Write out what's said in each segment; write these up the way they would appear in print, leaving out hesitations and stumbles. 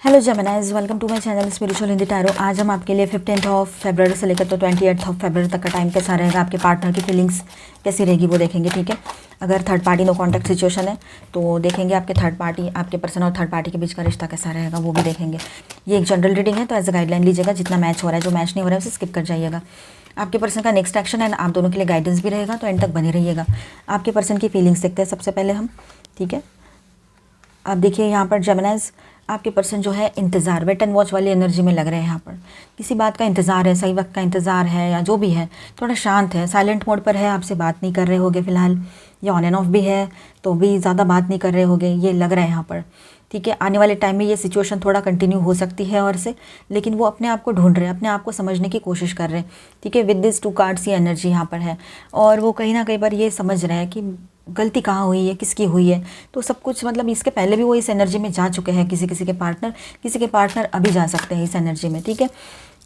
Hello Geminis, welcome to my channel spiritual Hindi tarot. आज हम आपके लिए 15 फरवरी से लेकर तो 28 फरवरी तक का टाइम कैसा रहेगा, आपके पार्टनर की फीलिंग्स कैसी रहेगी वो देखेंगे। ठीक है, अगर third party no contact situation है तो देखेंगे आपके थर्ड पार्टी, आपके पर्सन और थर्ड पार्टी के बीच का रिश्ता कैसा रहेगा वो भी देखेंगे। ये एक जनरल रीडिंग है तो एज अ गाइडलाइन लीजिएगा, जितना मैच हो रहा है, जो मैच नहीं हो रहा है उसे स्किप कर जाइएगा। आपके पर्सन का नेक्स्ट एक्शन एंड आप दोनों के लिए गाइडेंस भी रहेगा, तो एंड तक बने रहिएगा। आपके पर्सन की फीलिंग्स देखते हैं सबसे पहले हम। ठीक है, आप देखिए यहाँ पर जेमिनाइज, आपके पर्सन जो है इंतज़ार, वेट एंड वॉच वाली एनर्जी में लग रहे हैं। यहाँ पर किसी बात का इंतज़ार है, सही वक्त का इंतज़ार है, या जो भी है थोड़ा शांत है, साइलेंट मोड पर है, आपसे बात नहीं कर रहे होगे फिलहाल, या ऑन एंड ऑफ भी है तो भी ज़्यादा बात नहीं कर रहे होगे, ये लग रहा है यहाँ पर। ठीक है, आने वाले टाइम में ये सिचुएशन थोड़ा कंटिन्यू हो सकती है और से, लेकिन वो अपने आप को ढूंढ रहे हैं, अपने आप को समझने की कोशिश कर रहे हैं। ठीक है, विद दिस 2 कार्ड्स ये एनर्जी यहाँ पर है, और वो कहीं ना कहीं पर ये समझ रहे हैं कि गलती कहाँ हुई है, किसकी हुई है। तो सब कुछ मतलब इसके पहले भी वो इस एनर्जी में जा चुके हैं, किसी किसी के पार्टनर अभी जा सकते हैं इस एनर्जी में। ठीक है,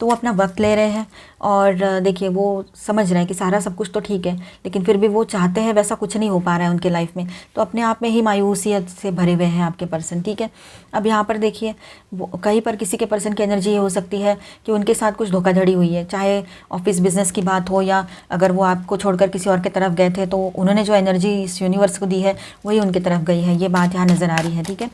तो वो अपना वक्त ले रहे हैं, और देखिए वो समझ रहे हैं कि सारा सब कुछ तो ठीक है, लेकिन फिर भी वो चाहते हैं वैसा कुछ नहीं हो पा रहा है उनके लाइफ में, तो अपने आप में ही मायूसियत से भरे हुए हैं आपके पर्सन। ठीक है, अब यहाँ पर देखिए वो कहीं पर किसी के पर्सन की एनर्जी ये हो सकती है कि उनके साथ कुछ धोखाधड़ी हुई है, चाहे ऑफिस बिजनेस की बात हो, या अगर वो आपको छोड़कर किसी और की तरफ गए थे तो उन्होंने जो एनर्जी इस यूनिवर्स को दी है वही उनकी तरफ गई है, ये बात यहाँ नज़र आ रही है। ठीक है,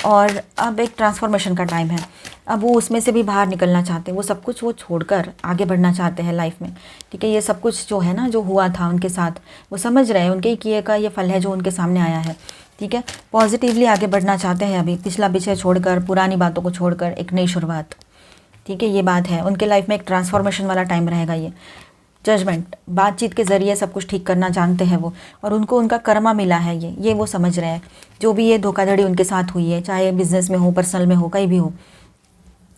और अब एक ट्रांसफॉर्मेशन का टाइम है, अब वो उसमें से भी बाहर निकलना चाहते हैं, वो सब कुछ वो छोड़कर आगे बढ़ना चाहते हैं लाइफ में। ठीक है, ये सब कुछ जो है ना, जो हुआ था उनके साथ, वो समझ रहे हैं, उनके ही किए का ये फल है जो उनके सामने आया है। ठीक है, पॉजिटिवली आगे बढ़ना चाहते हैं, अभी पिछला पीछे छोड़कर, पुरानी बातों को छोड़कर एक नई शुरुआत। ठीक है, ये बात है, उनके लाइफ में एक ट्रांसफॉर्मेशन वाला टाइम रहेगा ये। जजमेंट, बातचीत के ज़रिए सब कुछ ठीक करना जानते हैं वो, और उनको उनका कर्मा मिला है ये वो समझ रहे हैं। जो भी ये धोखाधड़ी उनके साथ हुई है, चाहे बिजनेस में हो, पर्सनल में हो, कहीं भी हो,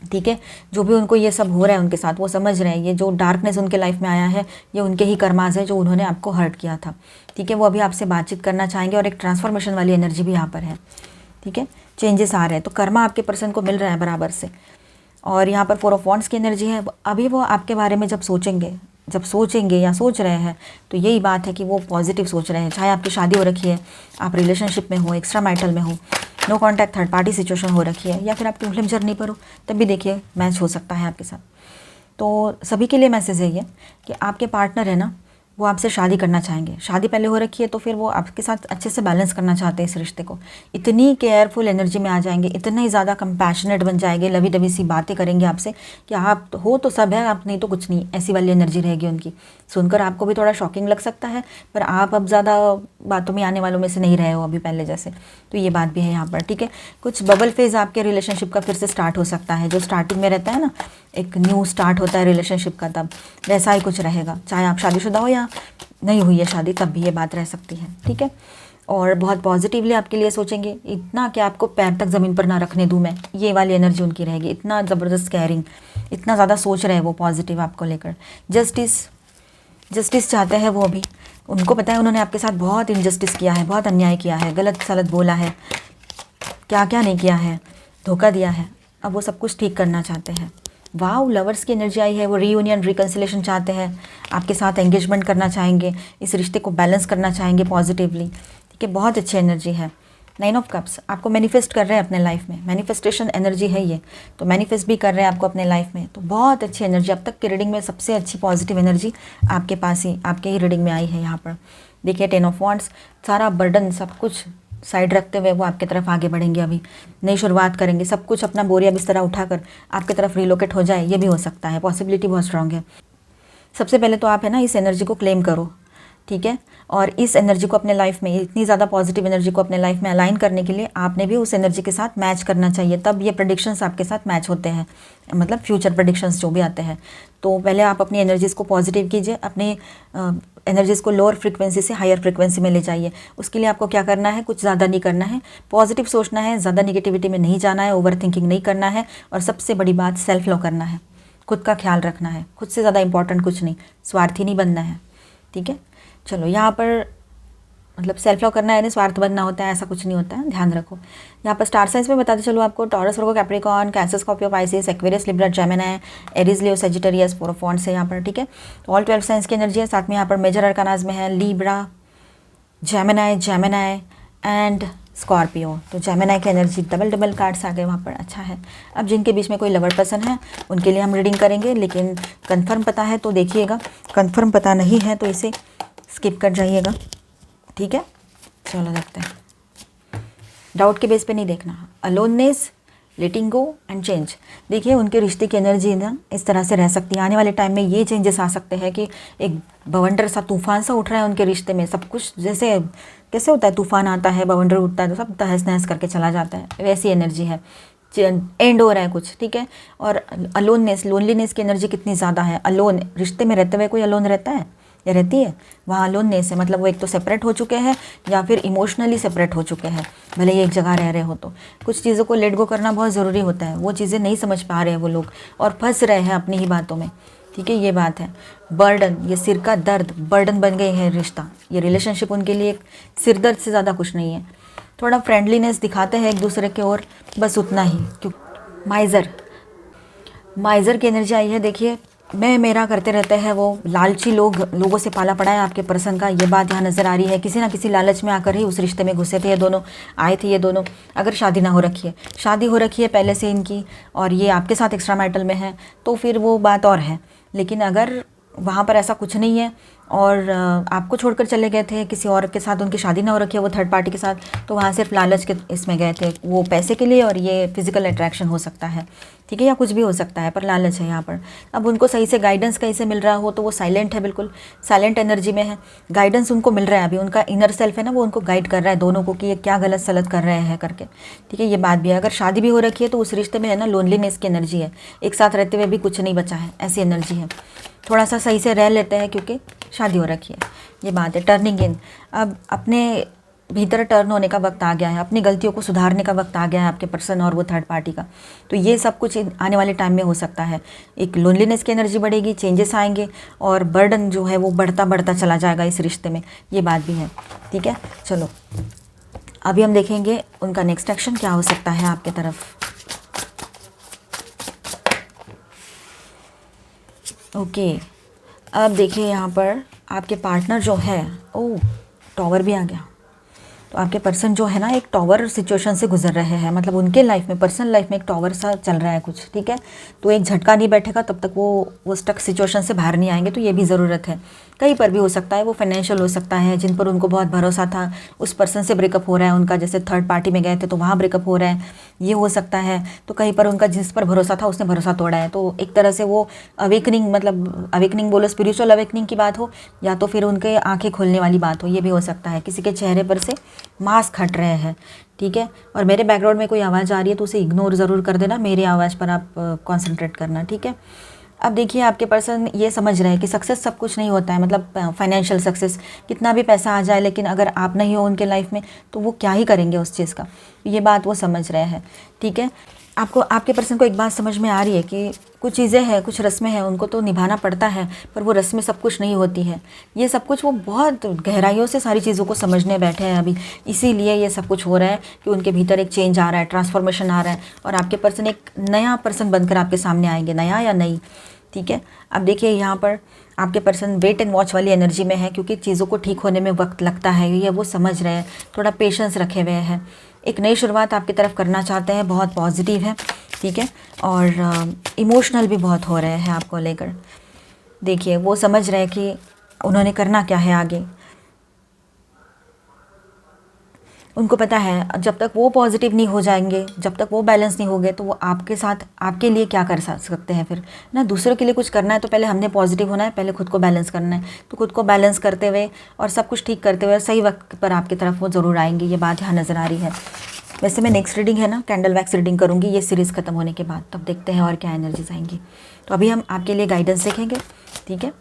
ठीक है, जो भी उनको ये सब हो रहा है उनके साथ, वो समझ रहे हैं ये जो डार्कनेस उनके लाइफ में आया है ये उनके ही कर्माज है जो उन्होंने आपको हर्ट किया था। ठीक है, वो अभी आपसे बातचीत करना चाहेंगे, और एक ट्रांसफॉर्मेशन वाली एनर्जी भी यहाँ पर है। ठीक है, चेंजेस आ रहे हैं, तो कर्मा आपके पर्सन को मिल रहा है बराबर से। और यहाँ पर 4 ऑफ वॉन्ड्स की एनर्जी है, अभी वो आपके बारे में जब सोचेंगे या सोच रहे हैं तो यही बात है कि वो पॉजिटिव सोच रहे हैं, चाहे आपकी शादी हो रखी है, आप रिलेशनशिप में हो, एक्स्ट्रा मैरिटल में हो, no contact third party situation हो रखी है, या फिर आप ट्विन फ्लेम जर्नी पर हो, तब भी देखिए मैच हो सकता है आपके साथ। तो सभी के लिए मैसेज है ये कि आपके पार्टनर है ना, वो आपसे शादी करना चाहेंगे, शादी पहले हो रखी है तो फिर वो आपके साथ अच्छे से बैलेंस करना चाहते हैं इस रिश्ते को, इतनी केयरफुल एनर्जी में आ जाएंगे, इतने ही ज़्यादा कंपैशनेट बन जाएंगे, लवी डवी सी बातें करेंगे आपसे कि आप हो तो सब है, आप नहीं तो कुछ नहीं, ऐसी वाली एनर्जी रहेगी उनकी। सुनकर आपको भी थोड़ा शॉकिंग लग सकता है, पर आप अब ज़्यादा बातों में आने वालों में से नहीं रहे हो अभी पहले जैसे, तो ये बात भी है यहाँ पर। ठीक है, कुछ बबल फेज़ आपके रिलेशनशिप का फिर से स्टार्ट हो सकता है, जो स्टार्टिंग में रहता है ना, एक न्यू स्टार्ट होता है रिलेशनशिप का, तब वैसा ही कुछ रहेगा, चाहे आप शादीशुदा हो या नहीं हुई है शादी, तब भी ये बात रह सकती है। ठीक है, और बहुत पॉजिटिवली आपके लिए सोचेंगे, इतना कि आपको पैर तक ज़मीन पर ना रखने दूँ मैं, ये वाली एनर्जी उनकी रहेगी, इतना ज़बरदस्त केयरिंग, इतना ज़्यादा सोच रहे हैं वो पॉजिटिव आपको लेकर। जस्टिस चाहते हैं वो अभी, उनको पता है उन्होंने आपके साथ बहुत इनजस्टिस किया है, बहुत अन्याय किया है, गलत सलत बोला है, क्या क्या नहीं किया है, धोखा दिया है, अब वो सब कुछ ठीक करना चाहते हैं। वाव, लवर्स की एनर्जी आई है, वो रीयूनियन रिकन्सिलेशन चाहते हैं, आपके साथ एंगेजमेंट करना चाहेंगे, इस रिश्ते को बैलेंस करना चाहेंगे पॉजिटिवली। ठीक है, बहुत अच्छी एनर्जी है। 9 ऑफ कप्स, आपको मैनिफेस्ट कर रहे हैं अपने लाइफ में, मैनिफेस्टेशन एनर्जी है ये, तो मैनिफेस्ट भी कर रहे हैं आपको अपने लाइफ में, तो बहुत अच्छी एनर्जी। अब तक की रीडिंग में सबसे अच्छी पॉजिटिव एनर्जी आपके पास ही, आपके ही रीडिंग में आई है। यहाँ पर देखिए 10 ऑफ वॉन्ड्स, सारा बर्डन सब कुछ साइड रखते हुए वो आपकी तरफ आगे बढ़ेंगे, अभी नई शुरुआत करेंगे, सब कुछ अपना बोरिया बिस्तरा उठाकर आपकी तरफ रिलोकेट हो जाए, ये भी हो सकता है, पॉसिबिलिटी बहुत स्ट्रांग है। सबसे पहले तो आप है ना इस एनर्जी को क्लेम करो। ठीक है, और इस एनर्जी को अपने लाइफ में, इतनी ज़्यादा पॉजिटिव एनर्जी को अपने लाइफ में अलाइन करने के लिए आपने भी उस एनर्जी के साथ मैच करना चाहिए, तब ये प्रेडिक्शंस आपके साथ मैच होते हैं, मतलब फ्यूचर प्रेडिक्शंस जो भी आते हैं। तो पहले आप अपनी एनर्जीज़ को पॉजिटिव कीजिए, अपनी एनर्जीज़ को लोअर फ्रिक्वेंसी से हायर फ्रिक्वेंसी में ले जाइए। उसके लिए आपको क्या करना है, कुछ ज़्यादा नहीं करना है, पॉजिटिव सोचना है, ज़्यादा निगेटिविटी में नहीं जाना है, ओवर थिंकिंग नहीं करना है, और सबसे बड़ी बात सेल्फ लव करना है, खुद का ख्याल रखना है, खुद से ज़्यादा इंपॉर्टेंट कुछ नहीं, स्वार्थी नहीं बनना है। ठीक है, चलो यहाँ पर मतलब सेल्फ लव करना है, यानी स्वार्थ बनना होता है, ऐसा कुछ नहीं होता है, ध्यान रखो। यहाँ पर स्टार साइंस में बताते चलो आपको, taurus, Virgo, Capricorn, cancer, Scorpio, Pisces, Aquarius, Libra, Gemini, Aries, Leo, Sagittarius, 4 of wands है यहाँ पर। ठीक है, तो ऑल 12 साइंस की एनर्जी है, साथ में यहाँ पर मेजर अरकानाज में है लिब्रा, जेमिनी एंड स्कॉर्पियो। तो जेमिनी की एनर्जी डबल डबल कार्ड्स आ गए वहाँ पर, अच्छा है। अब जिनके बीच में कोई लवर पर्सन है उनके लिए हम रीडिंग करेंगे, लेकिन कंफर्म पता है तो देखिएगा, कंफर्म पता नहीं है तो इसे स्किप कर जाइएगा, ठीक है। चलो देखते हैं, डाउट के बेस पे नहीं देखना। Aloneness, letting go and change. देखिए उनके रिश्ते की एनर्जी ना इस तरह से रह सकती है, आने वाले टाइम में ये चेंजेस आ सकते हैं कि एक बवंडर सा तूफान सा उठ रहा है उनके रिश्ते में, सब कुछ जैसे कैसे होता है, तूफान आता है, बवंडर उठता है तो सब तहस नहस करके चला जाता है, वैसी एनर्जी है, एंड हो रहा है कुछ, ठीक है। और अलोननेस, लोनलीनेस की एनर्जी कितनी ज़्यादा है। अलोन, रिश्ते में रहते हुए कोई अलोन रहता है या रहती है, वहाँ अलोननेस है, मतलब वो एक तो सेपरेट हो चुके हैं या फिर इमोशनली सेपरेट हो चुके हैं, भले ही एक जगह रह रहे हो। तो कुछ चीज़ों को लेट गो करना बहुत ज़रूरी होता है, वो चीज़ें नहीं समझ पा रहे हैं वो लोग और फंस रहे हैं अपनी ही बातों में, ठीक है, ये बात है। बर्डन, ये सिर का दर्द, बर्डन बन गए हैं रिश्ता, ये रिलेशनशिप उनके लिए एक सिर दर्द से ज़्यादा कुछ नहीं है। थोड़ा फ्रेंडलीनेस दिखाते हैं एक दूसरे के ओर, बस उतना ही। क्यों, माइज़र, माइज़र की एनर्जी आई है। देखिए मैं मेरा करते रहते हैं वो, लालची लोगों से पाला पड़ा है आपके पर्सन का, ये बात यहाँ नज़र आ रही है। किसी ना किसी लालच में आकर ही उस रिश्ते में घुसे थे ये दोनों, आए थे ये दोनों। अगर शादी ना हो रखी है, शादी हो रखी है पहले से इनकी और ये आपके साथ एक्स्ट्रा मैरिटल में है तो फिर वो बात और है, लेकिन अगर वहाँ पर ऐसा कुछ नहीं है और आपको छोड़कर चले गए थे, किसी और के साथ उनकी शादी ना हो रखी है, वो थर्ड पार्टी के साथ, तो वहाँ सिर्फ लालच के इसमें गए थे, वो पैसे के लिए, और ये फिजिकल अट्रैक्शन हो सकता है, ठीक है, या कुछ भी हो सकता है, पर लालच है यहाँ पर। अब उनको सही से गाइडेंस कहीं से मिल रहा हो तो वो साइलेंट है, बिल्कुल साइलेंट एनर्जी में है, गाइडेंस उनको मिल रहा है। अभी उनका इनर सेल्फ है ना, वो उनको गाइड कर रहा है दोनों को कि ये क्या गलत सलत कर रहे हैं करके, ठीक है, ये बात भी है। अगर शादी भी हो रखी है तो उस रिश्ते में है ना लोनलीनेस की एनर्जी है, एक साथ रहते हुए भी कुछ नहीं बचा है, ऐसी एनर्जी है। थोड़ा सा सही से रह लेते हैं क्योंकि शादी हो रखी है, ये बात है। टर्निंग इन, अब अपने भीतर टर्न होने का वक्त आ गया है, अपनी गलतियों को सुधारने का वक्त आ गया है आपके पर्सन और वो थर्ड पार्टी का। तो ये सब कुछ आने वाले टाइम में हो सकता है। एक लोनलीनेस की एनर्जी बढ़ेगी, चेंजेस आएंगे और बर्डन जो है वो बढ़ता बढ़ता चला जाएगा इस रिश्ते में, ये बात भी है, ठीक है। चलो अभी हम देखेंगे उनका नेक्स्ट एक्शन क्या हो सकता है आपके तरफ। ओके, अब देखिए यहाँ पर आपके पार्टनर जो है, ओ टॉवर भी आ गया, तो आपके पर्सन जो है ना एक टॉवर सिचुएशन से गुजर रहे हैं, मतलब उनके लाइफ में, पर्सनल लाइफ में एक टॉवर सा चल रहा है कुछ, ठीक है। तो एक झटका नहीं बैठेगा तब तक वो स्टक सिचुएशन से बाहर नहीं आएंगे, तो ये भी ज़रूरत है। कहीं पर भी हो सकता है, वो फाइनेंशियल हो सकता है, जिन पर उनको बहुत भरोसा था उस पर्सन से ब्रेकअप हो रहा है उनका, जैसे थर्ड पार्टी में गए थे तो वहाँ ब्रेकअप हो रहा है, ये हो सकता है। तो कहीं पर उनका जिस पर भरोसा था उसने भरोसा तोड़ा है, तो एक तरह से वो अवेकनिंग, मतलब अवेकनिंग बोलो, स्पिरिचुअल अवेकनिंग की बात हो या तो फिर उनके आंखें खोलने वाली बात हो, ये भी हो सकता है। किसी के चेहरे पर से मास्क हट रहे हैं, ठीक है। और मेरे बैकग्राउंड में कोई आवाज़ आ रही है तो उसे इग्नोर ज़रूर कर देना, मेरी आवाज़ पर आप कंसंट्रेट करना, ठीक है। अब देखिए आपके पर्सन ये समझ रहे हैं कि सक्सेस सब कुछ नहीं होता है, मतलब फाइनेंशियल सक्सेस, कितना भी पैसा आ जाए लेकिन अगर आप नहीं हो उनके लाइफ में तो वो क्या ही करेंगे उस चीज़ का, ये बात वो समझ रहे हैं, ठीक है। आपको, आपके पर्सन को एक बात समझ में आ रही है कि कुछ चीज़ें हैं, कुछ रस्में हैं, उनको तो निभाना पड़ता है, पर वो रस्में सब कुछ नहीं होती है, ये सब कुछ वो बहुत गहराइयों से सारी चीज़ों को समझने बैठे हैं अभी, इसीलिए ये सब कुछ हो रहा है कि उनके भीतर एक चेंज आ रहा है, ट्रांसफॉर्मेशन आ रहा है और आपके पर्सन एक नया पर्सन बनकर आपके सामने आएंगे, नया या नई, ठीक है। अब देखिए यहाँ पर आपके पर्सन वेट एंड वॉच वाली एनर्जी में है, क्योंकि चीज़ों को ठीक होने में वक्त लगता है, ये वो समझ रहे हैं, थोड़ा पेशेंस रखे हुए हैं, एक नई शुरुआत आपकी तरफ करना चाहते हैं, बहुत पॉजिटिव है, ठीक है। और इमोशनल भी बहुत हो रहे हैं आपको लेकर। देखिए वो समझ रहे हैं कि उन्होंने करना क्या है आगे, उनको पता है जब तक वो पॉजिटिव नहीं हो जाएंगे, जब तक वो बैलेंस नहीं हो गए तो वो आपके साथ, आपके लिए क्या कर सकते हैं फिर ना। दूसरों के लिए कुछ करना है तो पहले हमने पॉजिटिव होना है, पहले खुद को बैलेंस करना है, तो खुद को बैलेंस करते हुए और सब कुछ ठीक करते हुए सही वक्त पर आपकी तरफ वो ज़रूर आएंगे, ये बात यहाँ नज़र आ रही है। वैसे मैं नेक्स्ट रीडिंग है ना कैंडल वैक्स रीडिंग करूँगी ये सीरीज़ ख़त्म होने के बाद, तब देखते हैं और क्या एनर्जीज आएंगी। तो अभी हम आपके लिए गाइडेंस देखेंगे, ठीक है।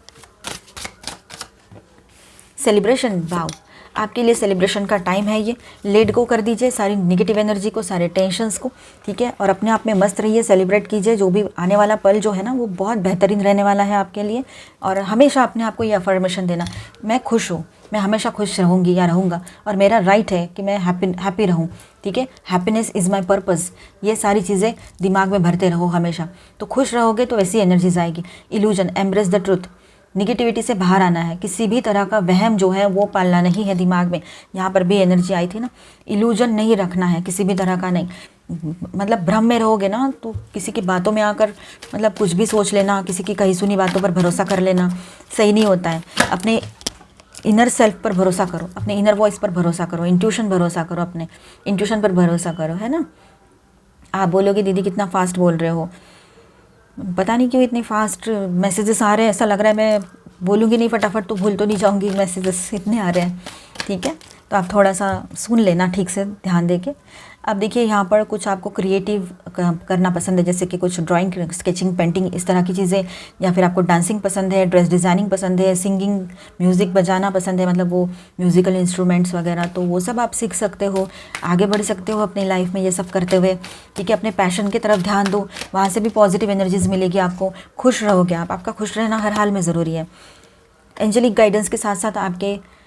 सेलिब्रेशन, वाओ, आपके लिए सेलिब्रेशन का टाइम है ये, लेट गो कर दीजिए सारी नेगेटिव एनर्जी को, सारे टेंशन्स को, ठीक है, और अपने आप में मस्त रहिए, सेलिब्रेट कीजिए, जो भी आने वाला पल जो है ना वो बहुत बेहतरीन रहने वाला है आपके लिए। और हमेशा अपने आप को ये अफर्मेशन देना, मैं खुश हूँ, मैं हमेशा खुश रहूँगी या रहूँगा और मेरा राइट है कि मैं हैप्पी रहूँ, ठीक है, हैप्पीनेस इज़ माई पर्पज़, ये सारी चीज़ें दिमाग में भरते रहो हमेशा, तो खुश रहोगे तो वैसी एनर्जीज आएगी। Illusion, embrace the truth, negativity से बाहर आना है, किसी भी तरह का वहम जो है वो पालना नहीं है दिमाग में। यहाँ पर भी एनर्जी आई थी ना, इल्यूजन नहीं रखना है किसी भी तरह का, नहीं मतलब भ्रम में रहोगे ना तो किसी की बातों में आकर मतलब कुछ भी सोच लेना, किसी की कही सुनी बातों पर भरोसा कर लेना सही नहीं होता है। अपने इनर सेल्फ पर भरोसा करो, अपने इनर वॉइस पर भरोसा करो, इंट्यूशन भरोसा करो, अपने इंट्यूशन पर भरोसा करो, है ना। आप बोलोगे दीदी कितना फास्ट बोल रहे हो, पता नहीं क्यों इतनी फास्ट मैसेजेस आ रहे हैं, ऐसा लग रहा है मैं बोलूँगी नहीं फटाफट तो भूल तो नहीं जाऊँगी, मैसेजेस इतने आ रहे हैं। ठीक है, तो आप थोड़ा सा सुन लेना ठीक से ध्यान दे के। अब देखिए यहाँ पर कुछ आपको क्रिएटिव करना पसंद है, जैसे कि कुछ ड्राइंग, स्केचिंग, पेंटिंग, इस तरह की चीज़ें, या फिर आपको डांसिंग पसंद है, ड्रेस डिज़ाइनिंग पसंद है, सिंगिंग, म्यूज़िक बजाना पसंद है, मतलब वो म्यूज़िकल इंस्ट्रूमेंट्स वगैरह, तो वो सब आप सीख सकते हो, आगे बढ़ सकते हो अपनी लाइफ में ये सब करते हुए। ठीक है, अपने पैशन की तरफ ध्यान दो, वहाँ से भी पॉजिटिव एनर्जीज मिलेगी आपको, खुश रहोगे आप, आपका खुश रहना हर हाल में ज़रूरी है। एंजेलिक गाइडेंस के साथ साथ आपके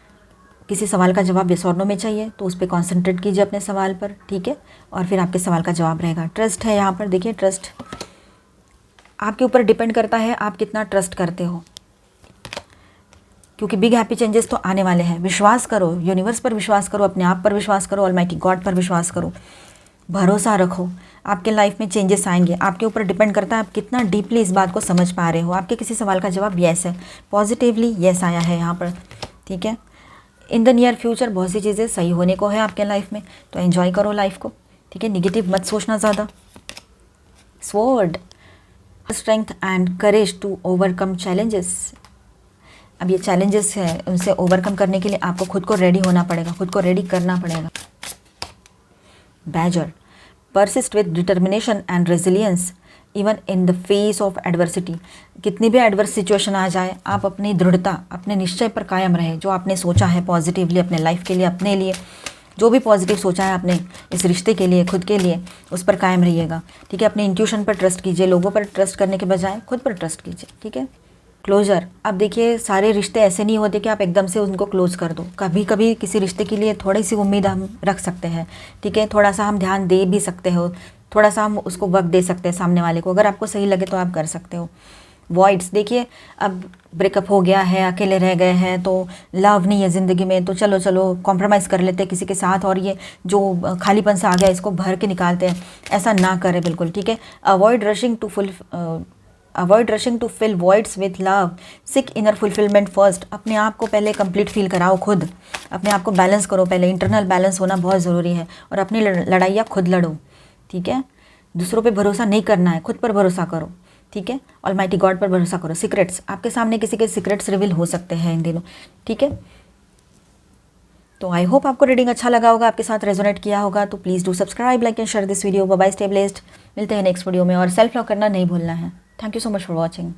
किसी सवाल का जवाब यस और नो में चाहिए तो उस पर कॉन्सेंट्रेट कीजिए अपने सवाल पर। ठीक है, और फिर आपके सवाल का जवाब रहेगा। ट्रस्ट है यहाँ पर, देखिए ट्रस्ट आपके ऊपर डिपेंड करता है आप कितना ट्रस्ट करते हो, क्योंकि बिग हैप्पी चेंजेस तो आने वाले हैं। विश्वास करो, यूनिवर्स पर विश्वास करो, अपने आप पर विश्वास करो, ऑलमाइटी गॉड पर विश्वास करो, भरोसा रखो, आपके लाइफ में चेंजेस आएंगे। आपके ऊपर डिपेंड करता है आप कितना डीपली इस बात को समझ पा रहे हो। आपके किसी सवाल का जवाब यस है, पॉजिटिवली यस आया है यहाँ पर। ठीक है, इन द नियर फ्यूचर बहुत सी चीज़ें सही होने को है आपके लाइफ में, तो एंजॉय करो लाइफ को। ठीक है, निगेटिव मत सोचना ज़्यादा। Sword, strength and courage to overcome challenges. अब ये चैलेंजेस है, उनसे ओवरकम करने के लिए आपको खुद को रेडी होना पड़ेगा, खुद को रेडी करना पड़ेगा। Badger, persist with determination and resilience even in the face of adversity. कितनी भी एडवर्स सिचुएशन आ जाए, आप अपनी दृढ़ता, अपने निश्चय पर कायम रहे। जो आपने सोचा है पॉजिटिवली अपने लाइफ के लिए, अपने लिए जो भी पॉजिटिव सोचा है आपने इस रिश्ते के लिए, खुद के लिए, उस पर कायम रहिएगा। ठीक है, अपने इंट्यूशन पर ट्रस्ट कीजिए, लोगों पर ट्रस्ट करने के बजाय खुद पर ट्रस्ट कीजिए। ठीक है, क्लोजर। अब देखिए सारे रिश्ते ऐसे नहीं होते कि आप एकदम से उनको क्लोज कर दो। कभी कभी किसी रिश्ते के लिए थोड़ी सी उम्मीद हम रख सकते हैं। ठीक है, थोड़ा सा हम ध्यान दे भी सकते हो, थोड़ा सा हम उसको वक्त दे सकते हैं सामने वाले को, अगर आपको सही लगे तो आप कर सकते हो। वॉइड्स, देखिए अब ब्रेकअप हो गया है, अकेले रह गए हैं, तो लव नहीं है ज़िंदगी में, तो चलो चलो कॉम्प्रोमाइज़ कर लेते हैं किसी के साथ, और ये जो खालीपन सा आ गया इसको भर के निकालते हैं। ऐसा ना करें बिल्कुल। ठीक है, avoid rushing to fill voids with love, seek inner fulfilment first. अपने आप को पहले कंप्लीट फील कराओ, खुद अपने आप को बैलेंस करो पहले, इंटरनल बैलेंस होना बहुत ज़रूरी है, और अपनी लड़ाइयाँ खुद लड़ो। ठीक है, दूसरों पे भरोसा नहीं करना है, खुद पर भरोसा करो। ठीक है, ऑलमाइटी गॉड पर भरोसा करो। सीक्रेट्स, आपके सामने किसी के सीक्रेट्स रिवील हो सकते हैं इन दिनों। ठीक है, तो आई होप आपको रीडिंग अच्छा लगा होगा, आपके साथ रेजोनेट किया होगा। तो please do subscribe, like and share this video. Bye bye, stay blessed. मिलते हैं नेक्स्ट वीडियो में, और सेल्फ लव करना नहीं भूलना है। Thank you so much for watching.